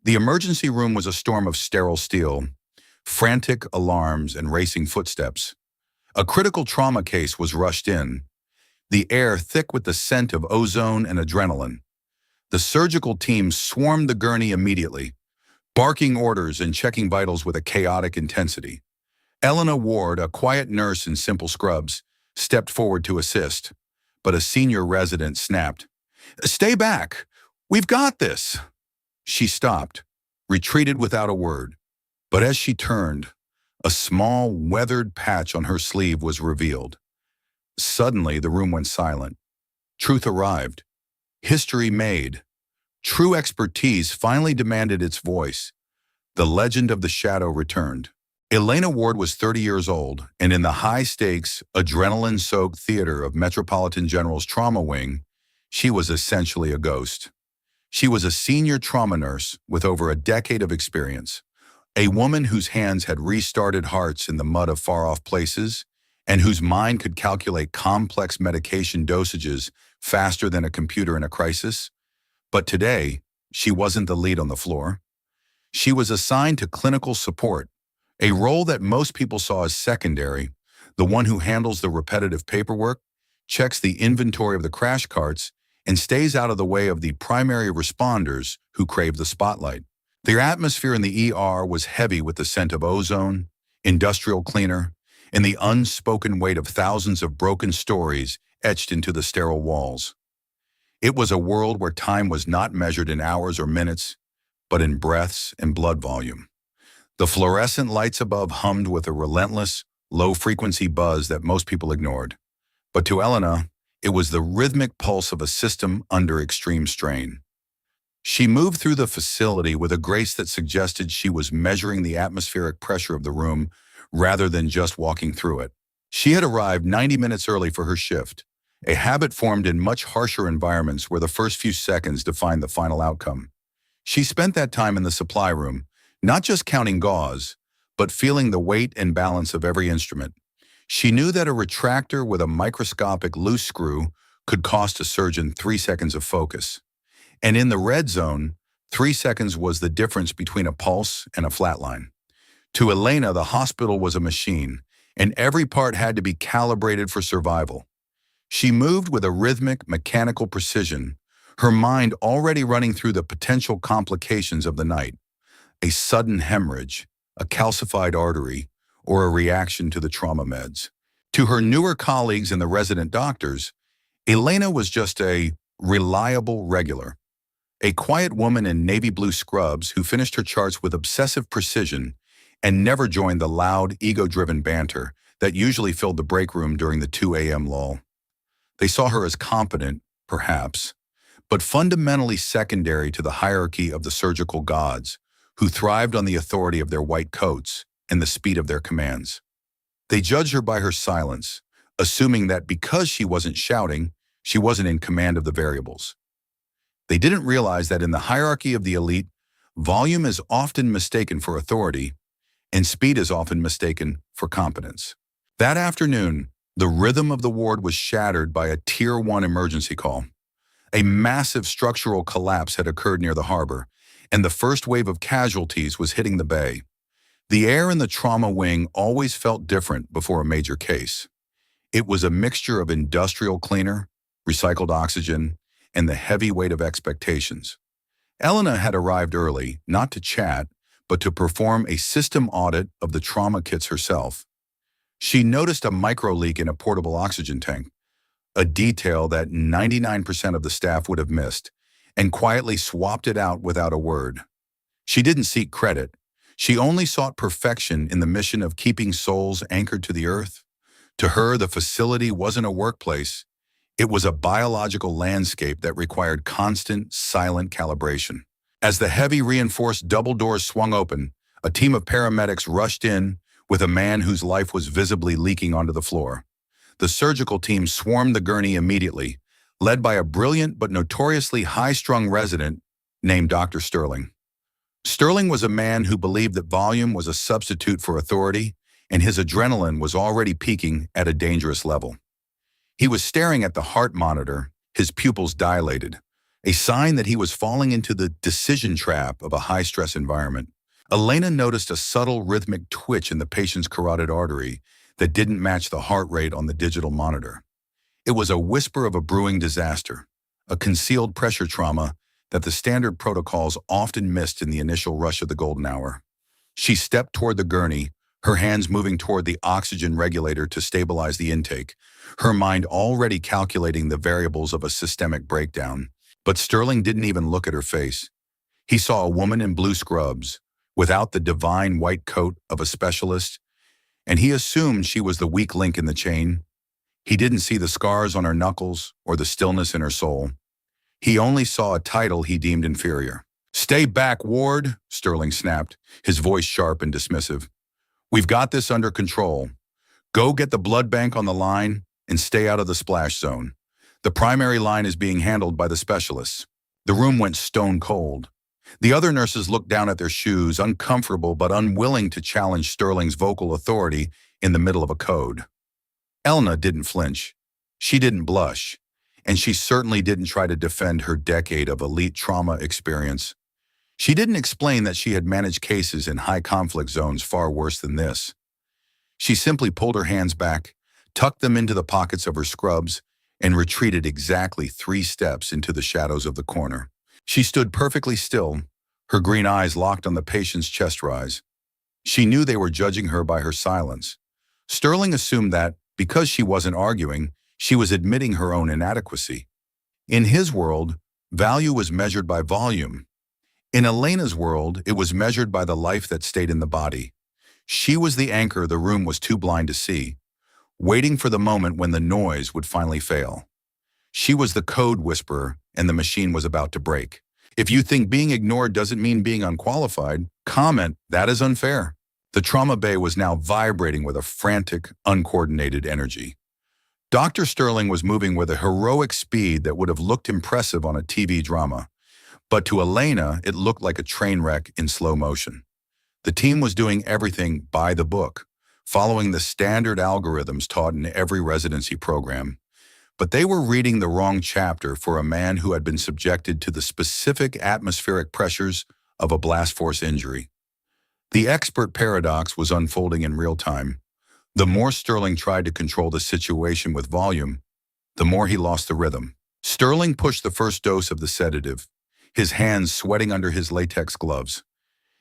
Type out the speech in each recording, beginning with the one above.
The emergency room was a storm of sterile steel, frantic alarms and racing footsteps. A critical trauma case was rushed in, the air thick with the scent of ozone and adrenaline. The surgical team swarmed the gurney immediately, barking orders and checking vitals with a chaotic intensity. Elena Ward, a quiet nurse in simple scrubs, stepped forward to assist, but a senior resident snapped, "Stay back! We've got this!" She stopped, retreated without a word. But as she turned, a small, weathered patch on her sleeve was revealed. Suddenly, the room went silent. Truth arrived. History made. True expertise finally demanded its voice. The legend of the shadow returned. Elena Ward was 30 years old, and in the high-stakes, adrenaline-soaked theater of Metropolitan General's trauma wing, she was essentially a ghost. She was a senior trauma nurse with over a decade of experience, a woman whose hands had restarted hearts in the mud of far-off places, and whose mind could calculate complex medication dosages faster than a computer in a crisis. But today, she wasn't the lead on the floor. She was assigned to clinical support, a role that most people saw as secondary, the one who handles the repetitive paperwork, checks the inventory of the crash carts, and stays out of the way of the primary responders who crave the spotlight. The atmosphere in the ER was heavy with the scent of ozone, industrial cleaner, and the unspoken weight of thousands of broken stories etched into the sterile walls. It was a world where time was not measured in hours or minutes, but in breaths and blood volume. The fluorescent lights above hummed with a relentless, low-frequency buzz that most people ignored. But to Elena, it was the rhythmic pulse of a system under extreme strain. She moved through the facility with a grace that suggested she was measuring the atmospheric pressure of the room rather than just walking through it. She had arrived 90 minutes early for her shift, a habit formed in much harsher environments where the first few seconds defined the final outcome. She spent that time in the supply room, not just counting gauze, but feeling the weight and balance of every instrument. She knew that a retractor with a microscopic loose screw could cost a surgeon 3 seconds of focus. And in the red zone, 3 seconds was the difference between a pulse and a flatline. To Elena, the hospital was a machine, and every part had to be calibrated for survival. She moved with a rhythmic, mechanical precision, her mind already running through the potential complications of the night. A sudden hemorrhage, a calcified artery, or a reaction to the trauma meds. To her newer colleagues and the resident doctors, Elena was just a reliable regular. A quiet woman in navy blue scrubs who finished her charts with obsessive precision and never joined the loud, ego-driven banter that usually filled the break room during the 2 a.m. lull. They saw her as competent, perhaps, but fundamentally secondary to the hierarchy of the surgical gods, who thrived on the authority of their white coats and the speed of their commands. They judged her by her silence, assuming that because she wasn't shouting, she wasn't in command of the variables. They didn't realize that in the hierarchy of the elite, volume is often mistaken for authority, and speed is often mistaken for competence. That afternoon, the rhythm of the ward was shattered by a Tier 1 emergency call. A massive structural collapse had occurred near the harbor, and the first wave of casualties was hitting the bay. The air in the trauma wing always felt different before a major case. It was a mixture of industrial cleaner, recycled oxygen, and the heavy weight of expectations. Elena had arrived early, not to chat, but to perform a system audit of the trauma kits herself. She noticed a micro leak in a portable oxygen tank, a detail that 99% of the staff would have missed, and quietly swapped it out without a word. She didn't seek credit. She only sought perfection in the mission of keeping souls anchored to the earth. To her, the facility wasn't a workplace. It was a biological landscape that required constant, silent calibration. As the heavy reinforced double doors swung open, a team of paramedics rushed in with a man whose life was visibly leaking onto the floor. The surgical team swarmed the gurney immediately, led by a brilliant but notoriously high-strung resident named Dr. Sterling. Sterling was a man who believed that volume was a substitute for authority, and his adrenaline was already peaking at a dangerous level. He was staring at the heart monitor, his pupils dilated, a sign that he was falling into the decision trap of a high-stress environment. Elena noticed a subtle rhythmic twitch in the patient's carotid artery that didn't match the heart rate on the digital monitor. It was a whisper of a brewing disaster, a concealed pressure trauma that the standard protocols often missed in the initial rush of the golden hour. She stepped toward the gurney, her hands moving toward the oxygen regulator to stabilize the intake, her mind already calculating the variables of a systemic breakdown. But Sterling didn't even look at her face. He saw a woman in blue scrubs, without the divine white coat of a specialist, and he assumed she was the weak link in the chain. He didn't see the scars on her knuckles or the stillness in her soul. He only saw a title he deemed inferior. "Stay back, Ward," Sterling snapped, his voice sharp and dismissive. "We've got this under control. Go get the blood bank on the line and stay out of the splash zone. The primary line is being handled by the specialists." The room went stone cold. The other nurses looked down at their shoes, uncomfortable but unwilling to challenge Sterling's vocal authority in the middle of a code. Elena didn't flinch. She didn't blush. And she certainly didn't try to defend her decade of elite trauma experience. She didn't explain that she had managed cases in high-conflict zones far worse than this. She simply pulled her hands back, tucked them into the pockets of her scrubs, and retreated exactly 3 steps into the shadows of the corner. She stood perfectly still, her green eyes locked on the patient's chest rise. She knew they were judging her by her silence. Sterling assumed that, because she wasn't arguing, she was admitting her own inadequacy. In his world, value was measured by volume. In Elena's world, it was measured by the life that stayed in the body. She was the anchor the room was too blind to see, waiting for the moment when the noise would finally fail. She was the code whisperer, and the machine was about to break. If you think being ignored doesn't mean being unqualified, comment, "That is unfair." The trauma bay was now vibrating with a frantic, uncoordinated energy. Dr. Sterling was moving with a heroic speed that would have looked impressive on a TV drama. But to Elena, it looked like a train wreck in slow motion. The team was doing everything by the book, following the standard algorithms taught in every residency program. But they were reading the wrong chapter for a man who had been subjected to the specific atmospheric pressures of a blast force injury. The expert paradox was unfolding in real time. The more Sterling tried to control the situation with volume, the more he lost the rhythm. Sterling pushed the first dose of the sedative, his hands sweating under his latex gloves.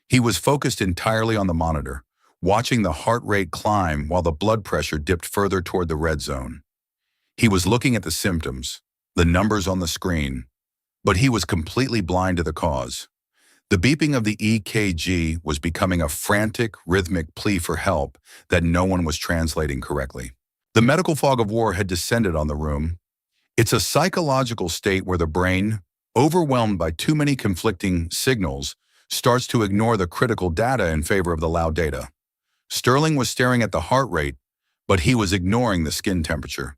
He was focused entirely on the monitor, watching the heart rate climb while the blood pressure dipped further toward the red zone. He was looking at the symptoms, the numbers on the screen, but he was completely blind to the cause. The beeping of the EKG was becoming a frantic, rhythmic plea for help that no one was translating correctly. The medical fog of war had descended on the room. It's a psychological state where the brain, overwhelmed by too many conflicting signals, starts to ignore the critical data in favor of the loud data. Sterling was staring at the heart rate, but he was ignoring the skin temperature.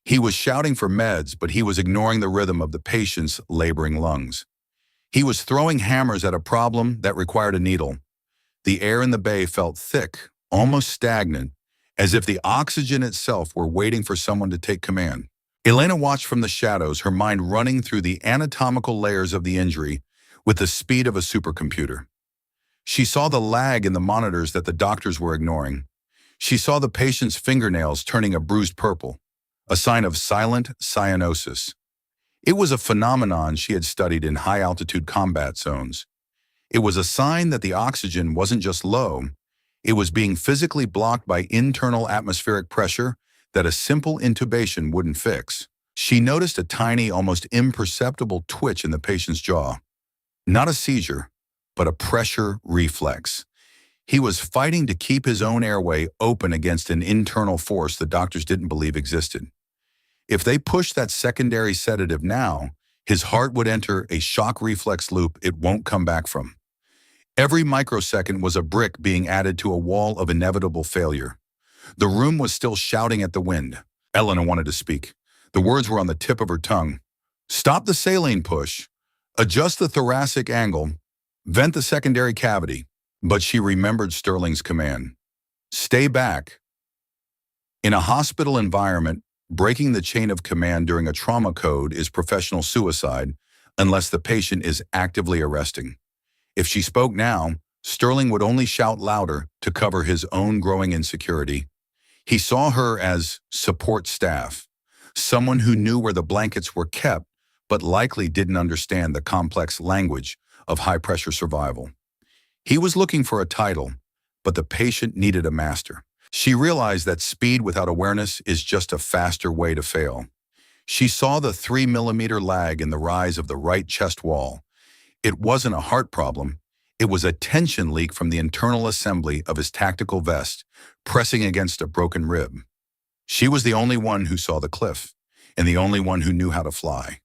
He was shouting for meds, but he was ignoring the rhythm of the patient's laboring lungs. He was throwing hammers at a problem that required a needle. The air in the bay felt thick, almost stagnant, as if the oxygen itself were waiting for someone to take command. Elena watched from the shadows, her mind running through the anatomical layers of the injury with the speed of a supercomputer. She saw the lag in the monitors that the doctors were ignoring. She saw the patient's fingernails turning a bruised purple, a sign of silent cyanosis. It was a phenomenon she had studied in high-altitude combat zones. It was a sign that the oxygen wasn't just low, it was being physically blocked by internal atmospheric pressure that a simple intubation wouldn't fix. She noticed a tiny, almost imperceptible twitch in the patient's jaw. Not a seizure, but a pressure reflex. He was fighting to keep his own airway open against an internal force the doctors didn't believe existed. If they pushed that secondary sedative now, his heart would enter a shock reflex loop it won't come back from. Every microsecond was a brick being added to a wall of inevitable failure. The room was still shouting at the wind. Elena wanted to speak. The words were on the tip of her tongue. Stop the saline push. Adjust the thoracic angle. Vent the secondary cavity. But she remembered Sterling's command. Stay back. In a hospital environment, breaking the chain of command during a trauma code is professional suicide, unless the patient is actively arresting. If she spoke now, Sterling would only shout louder to cover his own growing insecurity. He saw her as support staff, someone who knew where the blankets were kept, but likely didn't understand the complex language of high-pressure survival. He was looking for a title, but the patient needed a master. She realized that speed without awareness is just a faster way to fail. She saw the 3 millimeter lag in the rise of the right chest wall. It wasn't a heart problem. It was a tension leak from the internal assembly of his tactical vest, pressing against a broken rib. She was the only one who saw the cliff, and the only one who knew how to fly.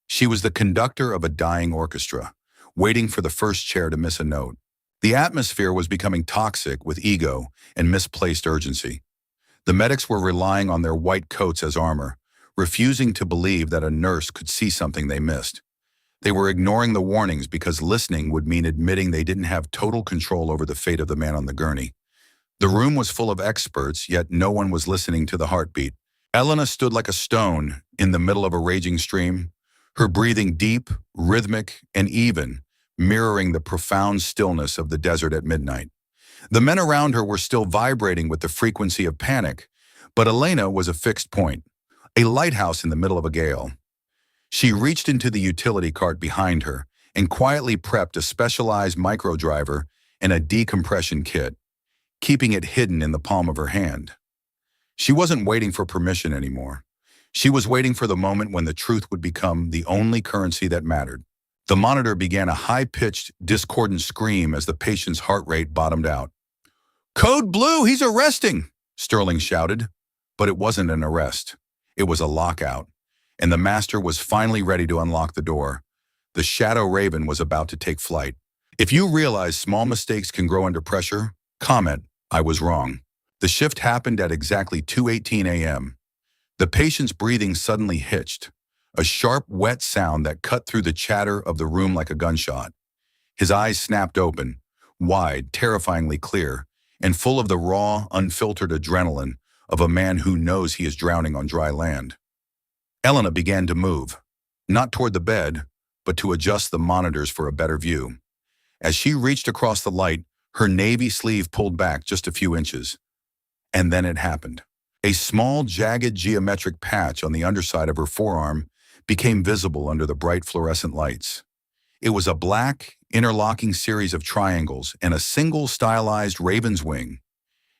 She was the conductor of a dying orchestra, waiting for the first chair to miss a note. The atmosphere was becoming toxic with ego and misplaced urgency. The medics were relying on their white coats as armor, refusing to believe that a nurse could see something they missed. They were ignoring the warnings because listening would mean admitting they didn't have total control over the fate of the man on the gurney. The room was full of experts, yet no one was listening to the heartbeat. Elena stood like a stone in the middle of a raging stream, her breathing deep, rhythmic, and even, mirroring the profound stillness of the desert at midnight. The men around her were still vibrating with the frequency of panic, but Elena was a fixed point, a lighthouse in the middle of a gale. She reached into the utility cart behind her and quietly prepped a specialized microdriver and a decompression kit, keeping it hidden in the palm of her hand. She wasn't waiting for permission anymore. She was waiting for the moment when the truth would become the only currency that mattered. The monitor began a high-pitched, discordant scream as the patient's heart rate bottomed out. "Code Blue, he's arresting!" Sterling shouted. But it wasn't an arrest. It was a lockout, and the master was finally ready to unlock the door. The Shadow Raven was about to take flight. If you realize small mistakes can grow under pressure, comment, "I was wrong." The shift happened at exactly 2:18 a.m. The patient's breathing suddenly hitched, a sharp, wet sound that cut through the chatter of the room like a gunshot. His eyes snapped open, wide, terrifyingly clear, and full of the raw, unfiltered adrenaline of a man who knows he is drowning on dry land. Elena began to move, not toward the bed, but to adjust the monitors for a better view. As she reached across the light, her navy sleeve pulled back just a few inches. And then it happened. A small, jagged geometric patch on the underside of her forearm became visible under the bright fluorescent lights. It was a black, interlocking series of triangles and a single stylized raven's wing.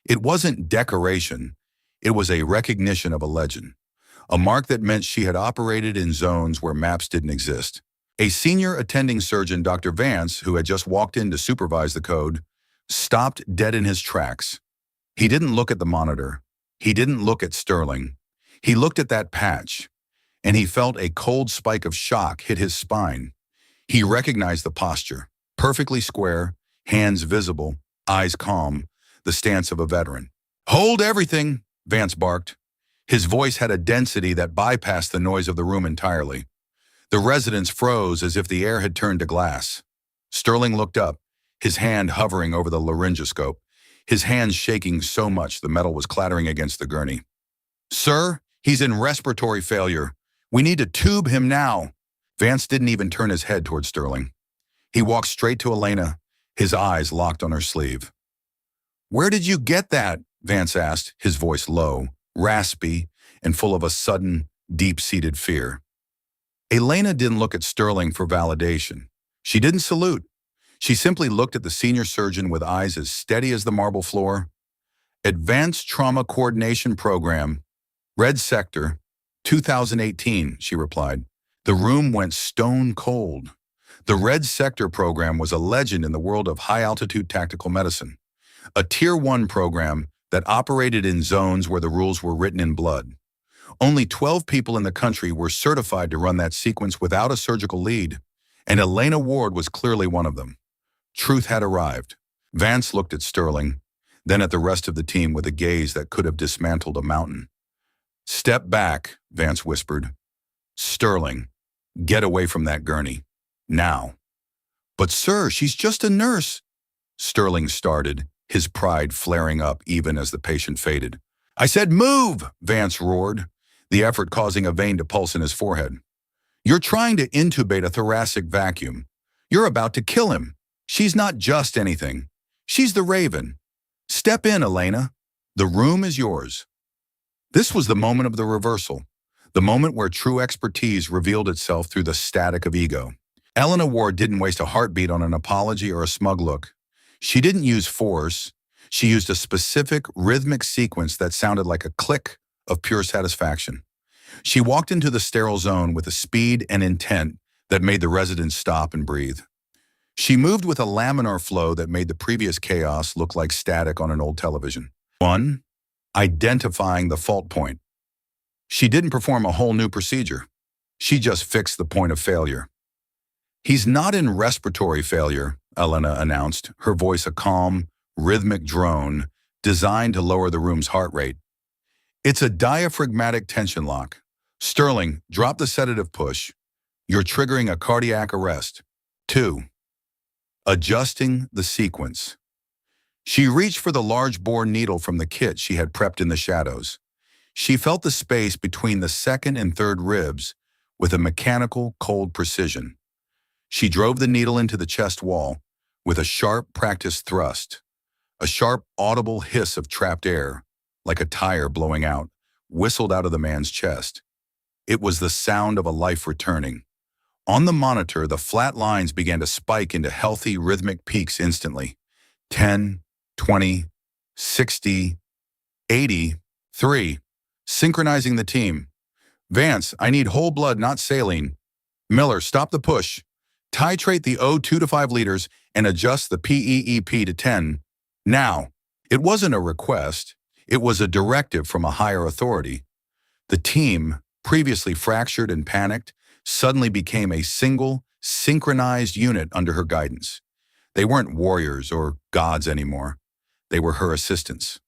It wasn't decoration. It was a recognition of a legend, a mark that meant she had operated in zones where maps didn't exist. A senior attending surgeon, Dr. Vance, who had just walked in to supervise the code, stopped dead in his tracks. He didn't look at the monitor. He didn't look at Sterling. He looked at that patch, and he felt a cold spike of shock hit his spine. He recognized the posture, perfectly square, hands visible, eyes calm, the stance of a veteran. "Hold everything," Vance barked. His voice had a density that bypassed the noise of the room entirely. The residents froze as if the air had turned to glass. Sterling looked up, his hand hovering over the laryngoscope, his hands shaking so much the metal was clattering against the gurney. "Sir, he's in respiratory failure. We need to tube him now." Vance didn't even turn his head toward Sterling. He walked straight to Elena, his eyes locked on her sleeve. "Where did you get that?" Vance asked, his voice low, raspy, and full of a sudden, deep-seated fear. Elena didn't look at Sterling for validation. She didn't salute. She simply looked at the senior surgeon with eyes as steady as the marble floor. "Advanced Trauma Coordination Program, Red Sector, 2018, she replied. The room went stone cold. The Red Sector program was a legend in the world of high-altitude tactical medicine, a Tier 1 program that operated in zones where the rules were written in blood. Only 12 people in the country were certified to run that sequence without a surgical lead, and Elena Ward was clearly one of them. Truth had arrived. Vance looked at Sterling, then at the rest of the team with a gaze that could have dismantled a mountain. "Step back," Vance whispered. "Sterling, get away from that gurney. Now." "But sir, she's just a nurse," Sterling started, his pride flaring up even as the patient faded. "I said move," Vance roared, the effort causing a vein to pulse in his forehead. You're trying to intubate a thoracic vacuum. You're about to kill him. She's not just anything. She's the Raven. Step in, Elena. The room is yours." This was the moment of the reversal, the moment where true expertise revealed itself through the static of ego. Elena Ward didn't waste a heartbeat on an apology or a smug look. She didn't use force. She used a specific, rhythmic sequence that sounded like a click of pure satisfaction. She walked into the sterile zone with a speed and intent that made the residents stop and breathe. She moved with a laminar flow that made the previous chaos look like static on an old television. 1. Identifying the fault point. She didn't perform a whole new procedure. She just fixed the point of failure. "He's not in respiratory failure," Elena announced, her voice a calm, rhythmic drone designed to lower the room's heart rate. "It's a diaphragmatic tension lock. Sterling, drop the sedative push. You're triggering a cardiac arrest." 2. Adjusting the sequence. She reached for the large bore needle from the kit she had prepped in the shadows. She felt the space between the second and third ribs with a mechanical, cold precision. She drove the needle into the chest wall with a sharp, practiced thrust. A sharp, audible hiss of trapped air, like a tire blowing out, whistled out of the man's chest. It was the sound of a life returning. On the monitor, the flat lines began to spike into healthy, rhythmic peaks instantly. 10, 20, 60, 80, 3. Synchronizing the team. "Vance, I need whole blood, not saline. Miller, stop the push. Titrate the O2 to 5 liters and adjust the PEEP to 10. Now." It wasn't a request. It was a directive from a higher authority. The team, previously fractured and panicked, suddenly became a single, synchronized unit under her guidance. They weren't warriors or gods anymore. They were her assistants.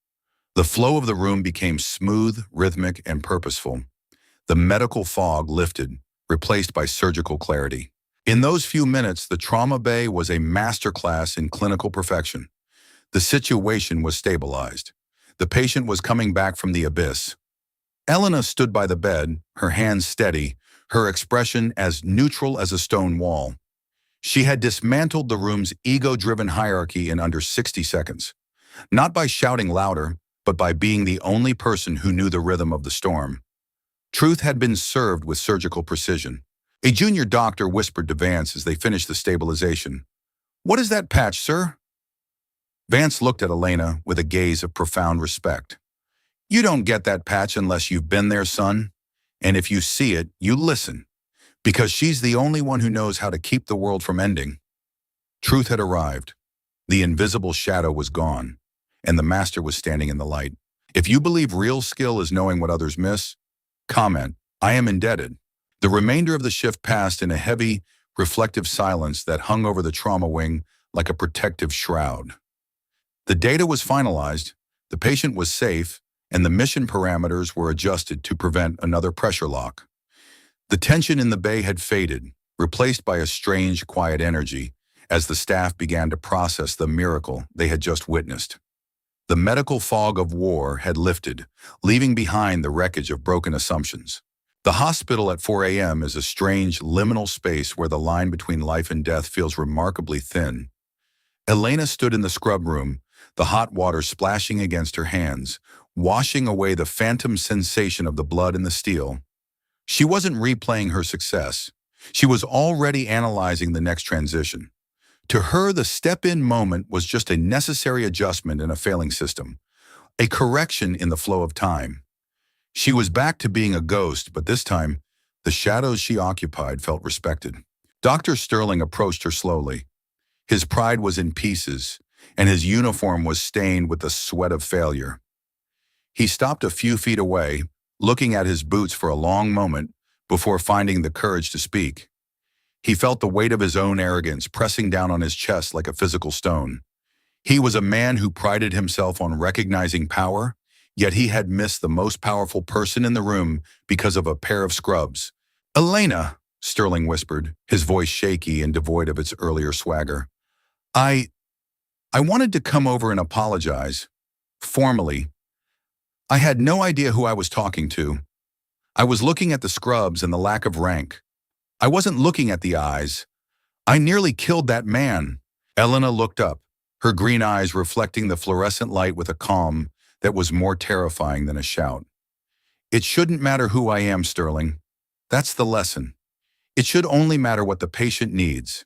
The flow of the room became smooth, rhythmic, and purposeful. The medical fog lifted, replaced by surgical clarity. In those few minutes, the trauma bay was a masterclass in clinical perfection. The situation was stabilized. The patient was coming back from the abyss. Elena stood by the bed, her hands steady, her expression as neutral as a stone wall. She had dismantled the room's ego-driven hierarchy in under 60 seconds. Not by shouting louder, but by being the only person who knew the rhythm of the storm. Truth had been served with surgical precision. A junior doctor whispered to Vance as they finished the stabilization. "What is that patch, sir?" Vance looked at Elena with a gaze of profound respect. "You don't get that patch unless you've been there, son. And if you see it, you listen. Because she's the only one who knows how to keep the world from ending." Truth had arrived. The invisible shadow was gone, and the master was standing in the light. If you believe real skill is knowing what others miss, comment, "I am indebted." The remainder of the shift passed in a heavy, reflective silence that hung over the trauma wing like a protective shroud. The data was finalized, the patient was safe, and the mission parameters were adjusted to prevent another pressure lock. The tension in the bay had faded, replaced by a strange, quiet energy, as the staff began to process the miracle they had just witnessed. The medical fog of war had lifted, leaving behind the wreckage of broken assumptions. The hospital at 4 a.m. is a strange, liminal space where the line between life and death feels remarkably thin. Elena stood in the scrub room, the hot water splashing against her hands, washing away the phantom sensation of the blood in the steel. She wasn't replaying her success. She was already analyzing the next transition. To her, the step-in moment was just a necessary adjustment in a failing system, a correction in the flow of time. She was back to being a ghost, but this time, the shadows she occupied felt respected. Dr. Sterling approached her slowly. His pride was in pieces, and his uniform was stained with the sweat of failure. He stopped a few feet away, looking at his boots for a long moment before finding the courage to speak. He felt the weight of his own arrogance pressing down on his chest like a physical stone. He was a man who prided himself on recognizing power, yet he had missed the most powerful person in the room because of a pair of scrubs. "Elena," Sterling whispered, his voice shaky and devoid of its earlier swagger. I wanted to come over and apologize. Formally. I had no idea who I was talking to. I was looking at the scrubs and the lack of rank. I wasn't looking at the eyes. I nearly killed that man. Elena looked up, her green eyes reflecting the fluorescent light with a calm that was more terrifying than a shout. It shouldn't matter who I am, Sterling. That's the lesson. It should only matter what the patient needs.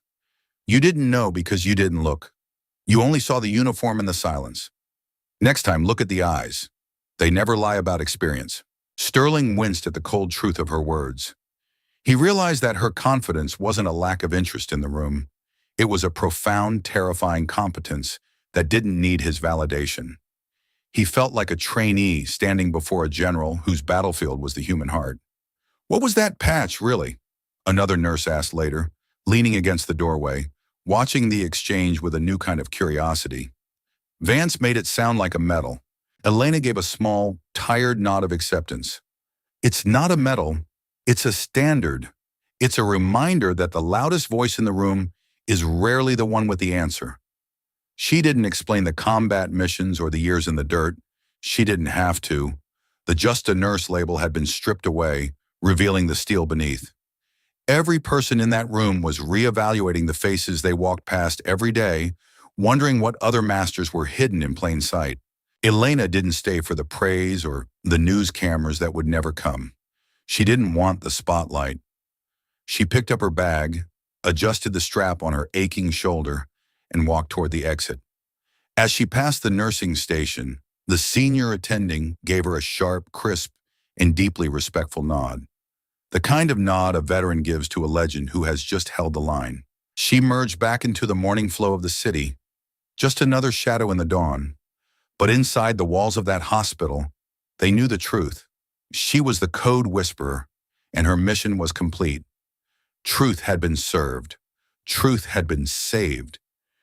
You didn't know because you didn't look. You only saw the uniform and the silence. Next time, look at the eyes. They never lie about experience. Sterling winced at the cold truth of her words. He realized that her confidence wasn't a lack of interest in the room. It was a profound, terrifying competence that didn't need his validation. He felt like a trainee standing before a general whose battlefield was the human heart. "What was that patch, really?" another nurse asked later, leaning against the doorway, watching the exchange with a new kind of curiosity. Vance made it sound like a medal. Elena gave a small, tired nod of acceptance. "It's not a medal, it's a standard. It's a reminder that the loudest voice in the room is rarely the one with the answer." She didn't explain the combat missions or the years in the dirt. She didn't have to. The "just a nurse" label had been stripped away, revealing the steel beneath. Every person in that room was reevaluating the faces they walked past every day, wondering what other masters were hidden in plain sight. Elena didn't stay for the praise or the news cameras that would never come. She didn't want the spotlight. She picked up her bag, adjusted the strap on her aching shoulder, and walked toward the exit. As she passed the nursing station, the senior attending gave her a sharp, crisp, and deeply respectful nod. The kind of nod a veteran gives to a legend who has just held the line. She merged back into the morning flow of the city, just another shadow in the dawn. But inside the walls of that hospital, they knew the truth. She was the code whisperer, and her mission was complete. Truth had been served. Truth had been saved.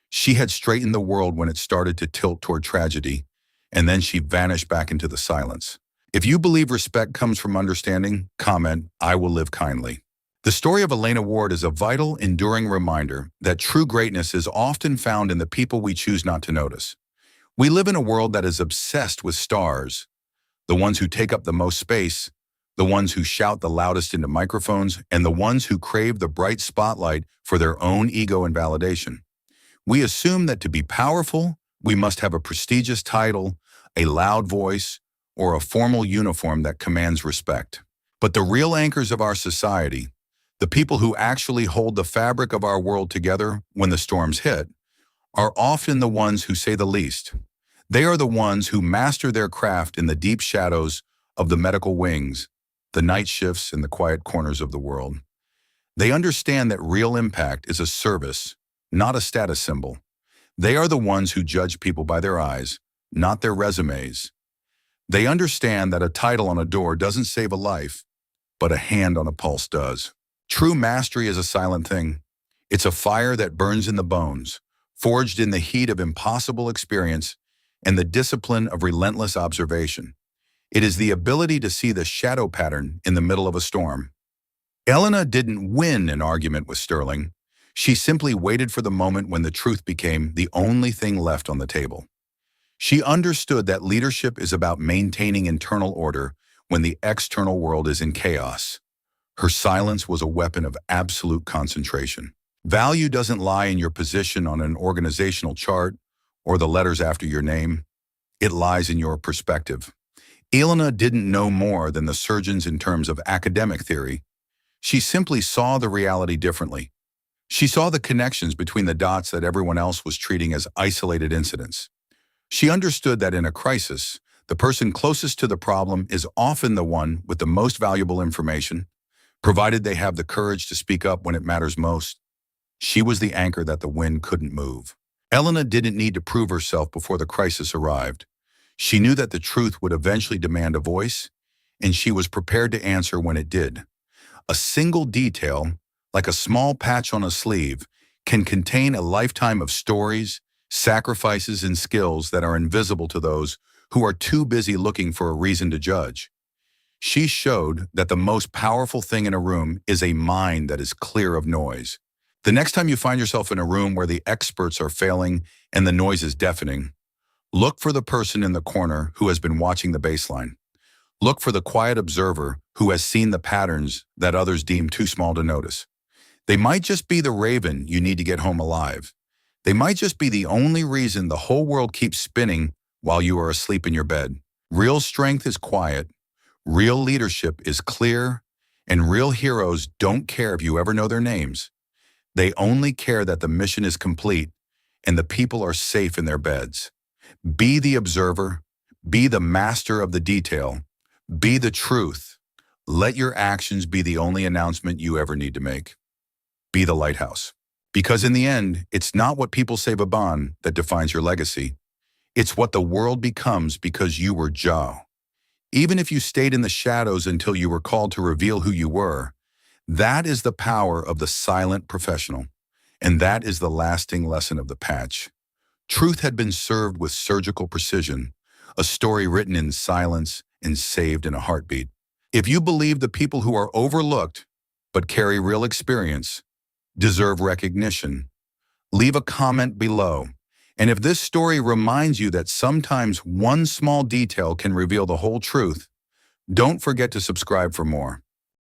She had straightened the world when it started to tilt toward tragedy, and then she vanished back into the silence. If you believe respect comes from understanding, comment, "I will live kindly." The story of Elena Ward is a vital, enduring reminder that true greatness is often found in the people we choose not to notice. We live in a world that is obsessed with stars, the ones who take up the most space, the ones who shout the loudest into microphones, and the ones who crave the bright spotlight for their own ego and validation. We assume that to be powerful, we must have a prestigious title, a loud voice, or a formal uniform that commands respect. But the real anchors of our society, the people who actually hold the fabric of our world together when the storms hit, are often the ones who say the least. They are the ones who master their craft in the deep shadows of the medical wings, the night shifts in the quiet corners of the world. They understand that real impact is a service, not a status symbol. They are the ones who judge people by their eyes, not their resumes. They understand that a title on a door doesn't save a life, but a hand on a pulse does. True mastery is a silent thing. It's a fire that burns in the bones, forged in the heat of impossible experience and the discipline of relentless observation. It is the ability to see the shadow pattern in the middle of a storm. Elena didn't win an argument with Sterling. She simply waited for the moment when the truth became the only thing left on the table. She understood that leadership is about maintaining internal order when the external world is in chaos. Her silence was a weapon of absolute concentration. Value doesn't lie in your position on an organizational chart or the letters after your name. It lies in your perspective. Elena didn't know more than the surgeons in terms of academic theory. She simply saw the reality differently. She saw the connections between the dots that everyone else was treating as isolated incidents. She understood that in a crisis, the person closest to the problem is often the one with the most valuable information, provided they have the courage to speak up when it matters most. She was the anchor that the wind couldn't move. Elena didn't need to prove herself before the crisis arrived. She knew that the truth would eventually demand a voice, and she was prepared to answer when it did. A single detail, like a small patch on a sleeve, can contain a lifetime of stories, sacrifices, and skills that are invisible to those who are too busy looking for a reason to judge. She showed that the most powerful thing in a room is a mind that is clear of noise. The next time you find yourself in a room where the experts are failing and the noise is deafening, look for the person in the corner who has been watching the baseline. Look for the quiet observer who has seen the patterns that others deem too small to notice. They might just be the raven you need to get home alive. They might just be the only reason the whole world keeps spinning while you are asleep in your bed. Real strength is quiet, real leadership is clear, and real heroes don't care if you ever know their names. They only care that the mission is complete and the people are safe in their beds. Be the observer, be the master of the detail, be the truth. Let your actions be the only announcement you ever need to make. Be the lighthouse. Because in the end, it's not what people say Baban that defines your legacy. It's what the world becomes because you were Jao. Even if you stayed in the shadows until you were called to reveal who you were, that is the power of the silent professional. And that is the lasting lesson of the patch. Truth had been served with surgical precision, a story written in silence and saved in a heartbeat. If you believe the people who are overlooked but carry real experience deserve recognition, leave a comment below. And if this story reminds you that sometimes one small detail can reveal the whole truth, don't forget to subscribe for more.